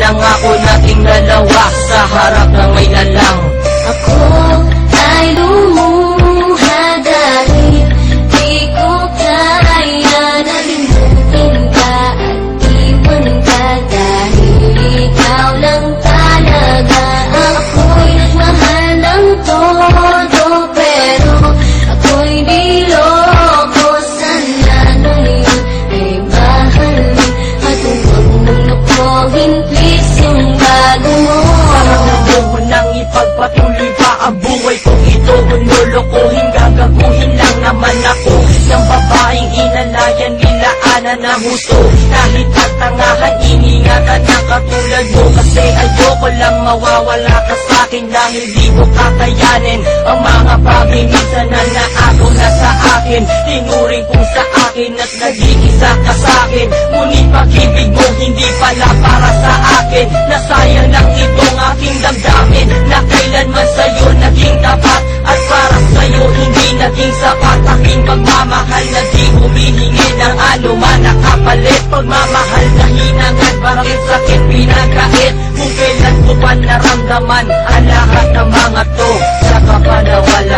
pinangako nating dalawa sa harap ng may lalang. Ako ay lumuha dahil di ko kaya nalimutin ka at iwan ka, dahil ikaw lang talaga. Ako'y nagmahal ng todo, pero ako'y niloko. Sana ngayon ay mahalin at huwag mong lukuhin, please, yung bago mo. Parang nabuko nang ipagpatuloy pa ang buhay kong ito. Kung lulukuhin, gagaguhin lang naman ako ng babaeng inalayan nila ana na husto. Kahit katangahan, iningatan na katulad mo, kasi ayoko lang mawawala ka sa'kin, dahil di ko kakayanin ang mga bagay minsan na naagaw na sa akin. Tinuring kong sa akin at nag-iisa ka sa'kin, ngunit pag-ibig mo hindi pala para sa akin. Nasayang lang itong aking damdamin na kailanman sa'yo naging tapat, at para sa'yo hindi naging sapat. Aking pagmamahal na di humihingi ng anuman na kapalit. Pagmamahal na hinangad, parang sakit pinagkait. Kung kailan ko pa naramdaman ang lahat ng mga to, saka pa nawala